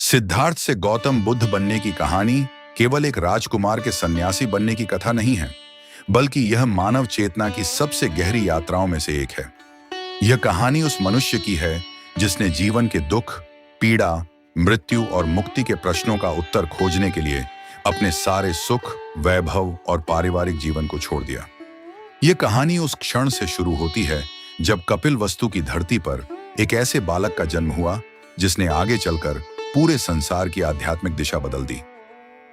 सिद्धार्थ से गौतम बुद्ध बनने की कहानी केवल एक राजकुमार के सन्यासी बनने की कथा नहीं है, बल्कि यह मानव चेतना की सबसे गहरी यात्राओं में से एक है। यह कहानी उस मनुष्य की है जिसने जीवन के दुख, पीड़ा, मृत्यु और मुक्ति के प्रश्नों का उत्तर खोजने के लिए अपने सारे सुख, वैभव और पारिवारिक जीवन को छोड़ दिया। यह कहानी उस क्षण से शुरू होती है जब कपिलवस्तु की धरती पर एक ऐसे बालक का जन्म हुआ जिसने आगे चलकर पूरे संसार की आध्यात्मिक दिशा बदल दी।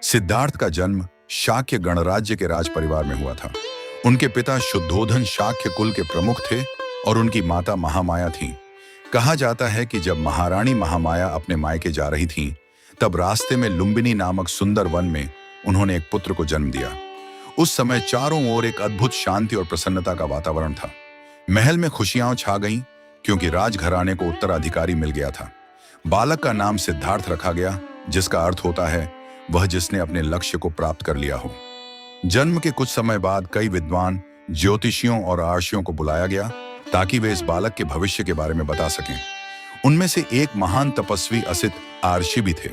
सिद्धार्थ का जन्म शाक्य गणराज्य के राज परिवार में हुआ था। उनके पिता शुद्धोधन शाक्य कुल के प्रमुख थे और उनकी माता महामाया थीं। कहा जाता है कि जब महारानी महामाया अपने मायके जा रही थीं, तब रास्ते में लुंबिनी नामक सुंदर वन में उन्होंने एक पुत्र को जन्म दिया। उस समय चारों ओर एक अद्भुत शांति और प्रसन्नता का वातावरण था। महल में खुशियां छा गईं क्योंकि राजघराने को उत्तराधिकारी मिल गया था। बालक का नाम सिद्धार्थ रखा गया, जिसका अर्थ होता है वह जिसने अपने लक्ष्य को प्राप्त कर लिया हो। जन्म के कुछ समय बाद कई विद्वान, ज्योतिषियों और आर्षियों को बुलाया गया ताकि वे इस बालक के भविष्य के बारे में बता सकें। उनमें से एक महान तपस्वी असित आर्षि भी थे।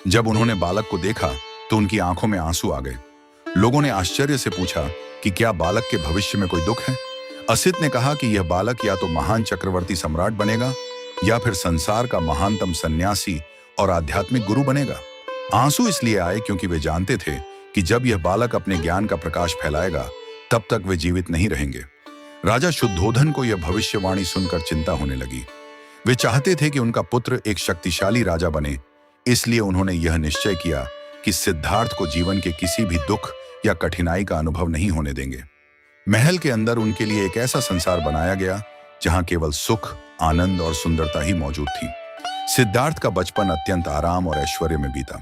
जब उन्होंने बालक को देखा तो उनकी आंखों में आंसू आ गए। लोगों ने आश्चर्य से पूछा कि क्या बालक के भविष्य में कोई दुख है। असित ने कहा कि यह बालक या तो महान चक्रवर्ती सम्राट बनेगा या फिर संसार का महानतम सन्यासी और आध्यात्मिक गुरु बनेगा। आंसू इसलिए आए क्योंकि वे जानते थे कि जब यह बालक अपने ज्ञान का प्रकाश फैलाएगा तब तक वे जीवित नहीं रहेंगे। राजा शुद्धोधन को यह भविष्यवाणी सुनकर चिंता होने लगी। वे चाहते थे कि उनका पुत्र एक शक्तिशाली राजा बने, इसलिए उन्होंने यह निश्चय किया कि सिद्धार्थ को जीवन के किसी भी दुख या कठिनाई का अनुभव नहीं होने देंगे। महल के अंदर उनके लिए एक ऐसा संसार बनाया गया जहां केवल सुख, आनंद और सुंदरता ही मौजूद थी। सिद्धार्थ का बचपन अत्यंत आराम और ऐश्वर्य में बीता।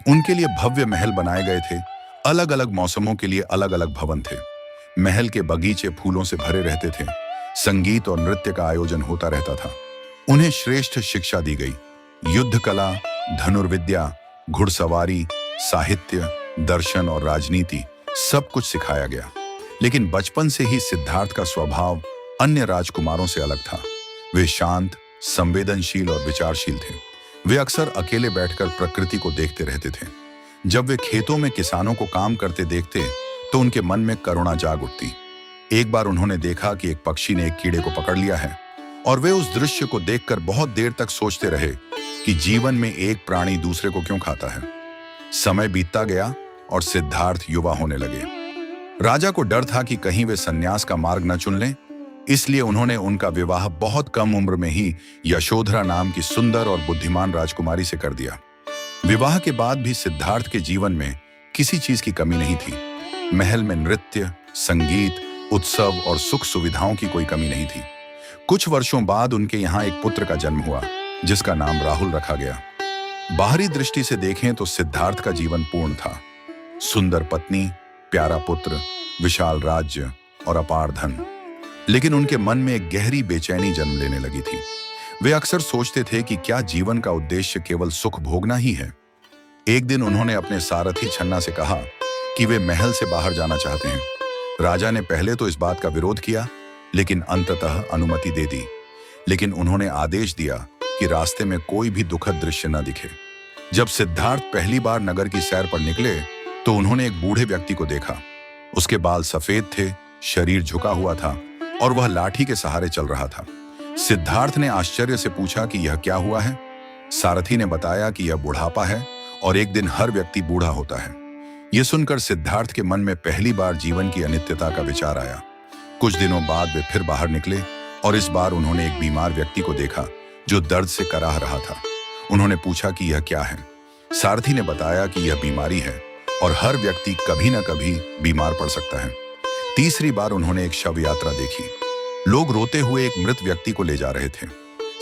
उनके लिए भव्य महल बनाए गए थे। अलग अलग मौसमों के लिए अलग अलग भवन थे। महल के बगीचे फूलों से भरे रहते थे। संगीत और नृत्य का आयोजन होता रहता था। उन्हें श्रेष्ठ शिक्षा दी गई। युद्ध कला, धनुर्विद्या, घुड़सवारी, साहित्य, दर्शन और राजनीति सब कुछ सिखाया गया। लेकिन बचपन से ही सिद्धार्थ का स्वभाव अन्य राजकुमारों से अलग था। वे शांत, संवेदनशील और विचारशील थे। वे अक्सर अकेले बैठकर प्रकृति को देखते रहते थे। जब वे खेतों में किसानों को काम करते देखते तो उनके मन में करुणा जाग उठती। एक बार उन्होंने देखा कि एक पक्षी ने एक कीड़े को पकड़ लिया है और वे उस दृश्य को देखकर बहुत देर तक सोचते रहे कि जीवन में एक प्राणी दूसरे को क्यों खाता है। समय बीतता गया और सिद्धार्थ युवा होने लगे। राजा को डर था कि कहीं वे सन्यास का मार्ग न चुन लें, इसलिए उन्होंने उनका विवाह बहुत कम उम्र में ही यशोधरा नाम की सुंदर और बुद्धिमान राजकुमारी से कर दिया। विवाह के बाद भी सिद्धार्थ के जीवन में किसी चीज की कमी नहीं थी। महल में नृत्य, संगीत, उत्सव और सुख सुविधाओं की कोई कमी नहीं थी। कुछ वर्षों बाद उनके यहाँ एक पुत्र का जन्म हुआ जिसका नाम राहुल रखा गया। बाहरी दृष्टि से देखें तो सिद्धार्थ का जीवन पूर्ण था। सुंदर पत्नी, प्यारा पुत्र, विशाल राज्य और अपार धन। लेकिन उनके मन में एक गहरी बेचैनी जन्म लेने लगी थी। वे अक्सर सोचते थे कि क्या जीवन का उद्देश्य केवल सुख भोगना ही है। एक दिन उन्होंने अपने सारथी छन्ना से कहा कि वे महल से बाहर जाना चाहते हैं। राजा ने पहले तो इस बात का विरोध किया, लेकिन अंततः अनुमति दे दी। लेकिन उन्होंने आदेश दिया कि रास्ते में कोई भी दुखद दृश्य न दिखे। जब सिद्धार्थ पहली बार नगर की सैर पर निकले तो उन्होंने एक बूढ़े व्यक्ति को देखा। उसके बाल सफेद थे, शरीर झुका हुआ था और वह लाठी के सहारे चल रहा था। सिद्धार्थ ने आश्चर्य से पूछा कि यह क्या हुआ है। सारथी ने बताया कि यह बुढ़ापा है और एक दिन हर व्यक्ति बूढ़ा होता है। यह सुनकर सिद्धार्थ के मन में पहली बार जीवन की अनित्यता का विचार आया। कुछ दिनों बाद वे फिर बाहर निकले और इस बार उन्होंने एक बीमार व्यक्ति को देखा जो दर्द से कराह रहा था। उन्होंने पूछा कि यह क्या है। सारथी ने बताया कि यह बीमारी है और हर व्यक्ति कभी न कभी बीमार पड़ सकता है। तीसरी बार उन्होंने एक शव यात्रा देखी। लोग रोते हुए एक मृत व्यक्ति को ले जा रहे थे।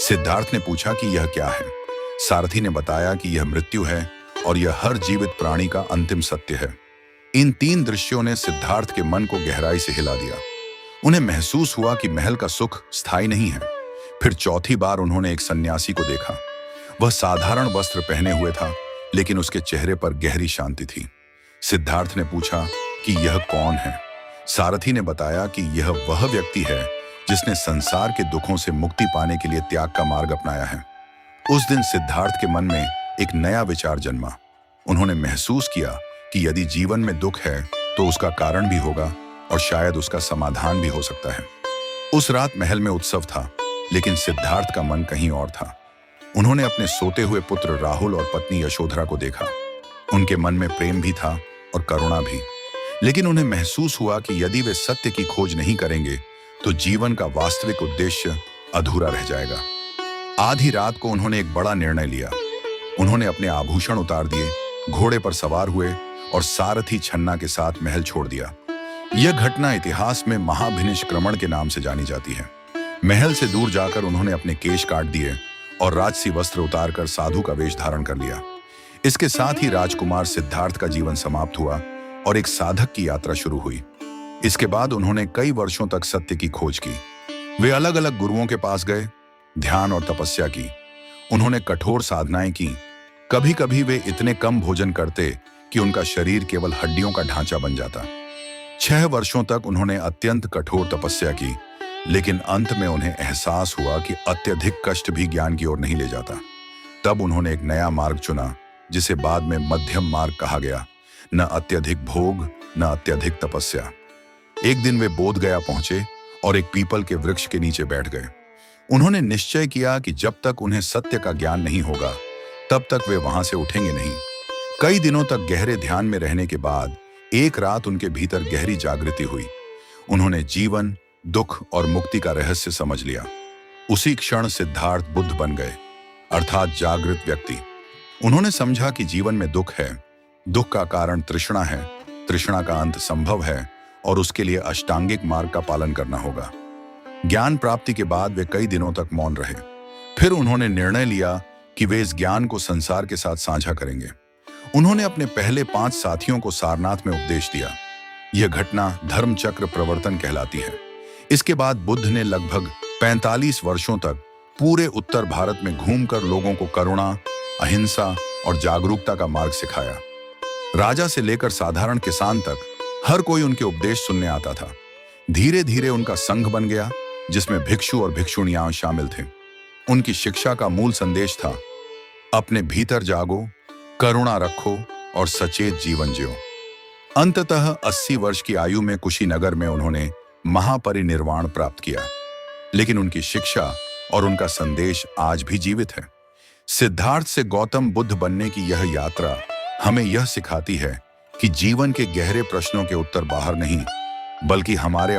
सिद्धार्थ ने पूछा कि यह क्या है। सारथी ने बताया कि यह मृत्यु है और यह हर जीवित प्राणी का अंतिम सत्य है। इन तीन दृश्यों ने सिद्धार्थ के मन को गहराई से हिला दिया। उन्हें महसूस हुआ कि महल का सुख स्थायी नहीं है। फिर चौथी बार उन्होंने एक सन्यासी को देखा। वह साधारण वस्त्र पहने हुए था, लेकिन उसके चेहरे पर गहरी शांति थी। सिद्धार्थ ने पूछा कि यह कौन है। सारथी ने बताया कि यह वह व्यक्ति है जिसने संसार के दुखों से मुक्ति पाने के लिए त्याग का मार्ग अपनाया है। उस दिन सिद्धार्थ के मन में एक नया विचार जन्मा। उन्होंने महसूस किया कि यदि जीवन में दुख है तो उसका कारण भी होगा और शायद उसका समाधान भी हो सकता है। उस रात महल में उत्सव था, लेकिन सिद्धार्थ का मन कहीं और था। उन्होंने अपने सोते हुए पुत्र राहुल और पत्नी यशोधरा को देखा। उनके मन में प्रेम भी था और करुणा भी, लेकिन उन्हें महसूस हुआ कि यदि वे सत्य की खोज नहीं करेंगे तो जीवन का वास्तविक उद्देश्य अधूरा रह जाएगा। आधी रात को उन्होंने एक बड़ा निर्णय लिया। उन्होंने अपने आभूषण उतार दिए, घोड़े पर सवार हुए और सारथी छन्ना के साथ महल छोड़ दिया। यह घटना इतिहास में महाभिनिष्क्रमण के नाम से जानी जाती है। महल से दूर जाकर उन्होंने अपने केश काट दिए और राजसी वस्त्र उतारकर साधु का वेश धारण कर लिया। इसके साथ ही राजकुमार सिद्धार्थ का जीवन समाप्त हुआ और एक साधक की यात्रा शुरू हुई। इसके बाद उन्होंने कई वर्षों तक सत्य की खोज की। वे अलग अलग गुरुओं के पास गए, ध्यान और तपस्या की। उन्होंने कठोर साधनाएं की। कभी कभी वे इतने कम भोजन करते कि उनका शरीर केवल हड्डियों का ढांचा बन जाता। 6 वर्षों तक उन्होंने अत्यंत कठोर तपस्या की, लेकिन अंत में उन्हें एहसास हुआ कि अत्यधिक कष्ट भी ज्ञान की ओर नहीं ले जाता। तब उन्होंने एक नया मार्ग चुना, जिसे बाद में मध्यम मार्ग कहा गया। न अत्यधिक भोग, न अत्यधिक तपस्या। एक दिन वे बोध गया पहुंचे और एक पीपल के वृक्ष के नीचे बैठ गए। उन्होंने निश्चय किया कि जब तक उन्हें सत्य का ज्ञान नहीं होगा, तब तक वे वहां से उठेंगे नहीं। कई दिनों तक गहरे ध्यान में रहने के बाद एक रात उनके भीतर गहरी जागृति हुई। उन्होंने जीवन, दुख और मुक्ति का रहस्य समझ लिया। उसी क्षण सिद्धार्थ बुद्ध बन गए, अर्थात जागृत व्यक्ति। उन्होंने समझा कि जीवन में दुख है, दुख का कारण तृष्णा है, तृष्णा का अंत संभव है और उसके लिए अष्टांगिक मार्ग का पालन करना होगा। ज्ञान प्राप्ति के बाद वे कई दिनों तक मौन रहे। फिर उन्होंने निर्णय लिया कि वे इस ज्ञान को संसार के साथ साझा करेंगे। उन्होंने अपने पहले 5 साथियों को सारनाथ में उपदेश दिया। यह घटना धर्म चक्र प्रवर्तन कहलाती है। इसके बाद बुद्ध ने लगभग 45 वर्षों तक पूरे उत्तर भारत में घूमकर लोगों को करुणा, अहिंसा और जागरूकता का मार्ग सिखाया। राजा से लेकर साधारण किसान तक हर कोई उनके उपदेश सुनने आता था। धीरे धीरे उनका संघ बन गया, जिसमें भिक्षु और भिक्षुणियां शामिल थे। उनकी शिक्षा का मूल संदेश था, अपने भीतर जागो, करुणा रखो और सचेत जीवन जियो। अंततः 80 वर्ष की आयु में कुशीनगर में उन्होंने महापरिनिर्वाण प्राप्त किया, लेकिन उनकी शिक्षा और उनका संदेश आज भी जीवित है। सिद्धार्थ से गौतम बुद्ध बनने की यह यात्रा हमें यह सिखाती है कि जीवन के गहरे प्रश्नों के उत्तर बाहर नहीं, बल्कि हमारे